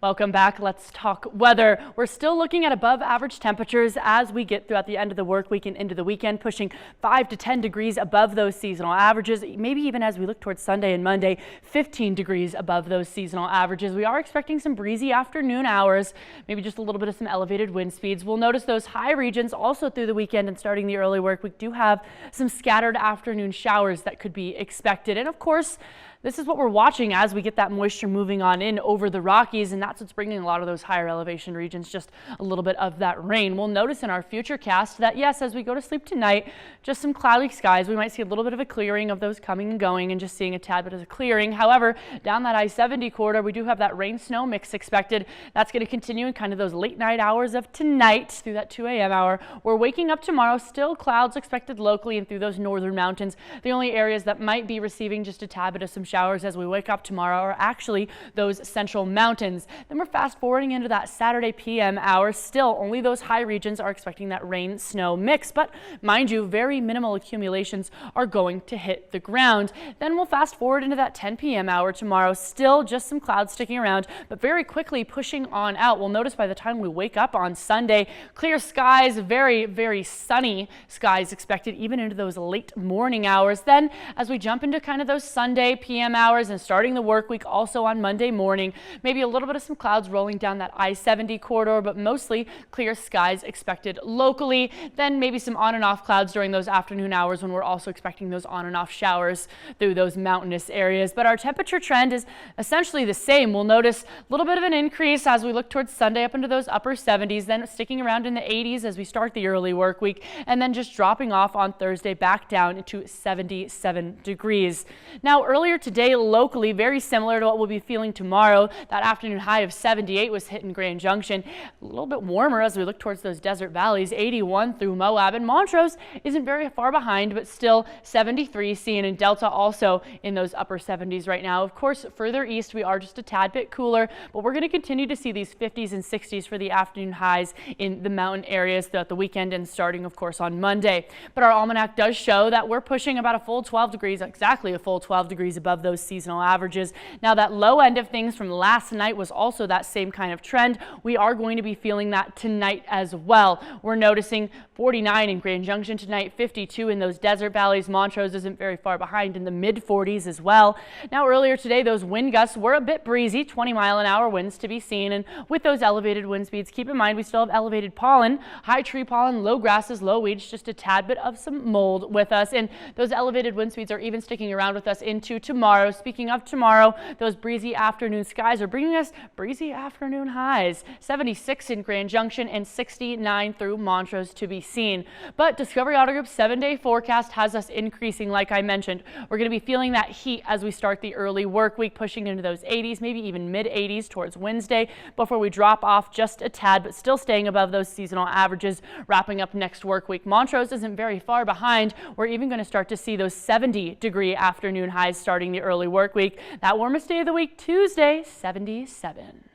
Welcome back. Let's talk weather. We're still looking at above average temperatures as we get throughout the end of the work week and into the weekend, pushing 5 to 10 degrees above those seasonal averages. Maybe even as we look towards Sunday and Monday, 15 degrees above those seasonal averages. We are expecting some breezy afternoon hours, maybe just a little bit of some elevated wind speeds. We'll notice those high regions also through the weekend and starting the early work week do have some scattered afternoon showers that could be expected. And of course, this is what we're watching as we get that moisture moving on in over the Rockies, and that's what's bringing a lot of those higher elevation regions just a little bit of that rain. We'll notice in our future cast that yes, as we go to sleep tonight, just some cloudy skies. We might see a little bit of a clearing of those coming and going and just seeing a tad bit of a clearing. However, down that I-70 corridor, we do have that rain-snow mix expected. That's going to continue in kind of those late night hours of tonight through that 2 a.m. hour. We're waking up tomorrow, still clouds expected locally and through those northern mountains. The only areas that might be receiving just a tad bit of some showers as we wake up tomorrow are actually those central mountains. Then we're fast forwarding into that Saturday PM hour. Still, only those high regions are expecting that rain-snow mix, but mind you, very minimal accumulations are going to hit the ground. Then we'll fast forward into that 10 p.m. hour tomorrow. Still just some clouds sticking around, but very quickly pushing on out. We'll notice by the time we wake up on Sunday, clear skies, very, very sunny skies expected even into those late morning hours. Then as we jump into kind of those Sunday PM hours and starting the work week also on Monday morning, maybe a little bit of some clouds rolling down that I-70 corridor, but mostly clear skies expected locally. Then maybe some on and off clouds during those afternoon hours when we're also expecting those on and off showers through those mountainous areas. But our temperature trend is essentially the same. We'll notice a little bit of an increase as we look towards Sunday up into those upper 70s, then sticking around in the 80s as we start the early work week, and then just dropping off on Thursday back down into 77 degrees. Now earlier today, locally, very similar to what we'll be feeling tomorrow. That afternoon high of 78 was hit in Grand Junction. A little bit warmer as we look towards those desert valleys, 81 through Moab, and Montrose isn't very far behind, but still 73 seen in Delta, also in those upper 70s right now. Of course, further east we are just a tad bit cooler, but we're going to continue to see these 50s and 60s for the afternoon highs in the mountain areas throughout the weekend and starting of course on Monday. But our almanac does show that we're pushing about a full 12 degrees, exactly a full 12 degrees above those seasonal averages. Now that low end of things from last night was also that same kind of trend. We are going to be feeling that tonight as well. We're noticing 49 in Grand Junction tonight, 52 in those desert valleys. Montrose isn't very far behind in the mid 40s as well. Now earlier today, those wind gusts were a bit breezy, 20-mile-an-hour winds to be seen. And with those elevated wind speeds, keep in mind we still have elevated pollen, high tree pollen, low grasses, low weeds, just a tad bit of some mold with us. And those elevated wind speeds are even sticking around with us into tomorrow. Speaking of tomorrow, those breezy afternoon skies are bringing us breezy afternoon highs, 76 in Grand Junction and 69 through Montrose to be seen. But Discovery Auto Group's 7-day forecast has us increasing, like I mentioned. We're going to be feeling that heat as we start the early work week, pushing into those 80s, maybe even mid 80s towards Wednesday before we drop off just a tad, but still staying above those seasonal averages, wrapping up next work week. Montrose isn't very far behind. We're even going to start to see those 70-degree afternoon highs starting the early work week. That warmest day of the week, Tuesday, 77.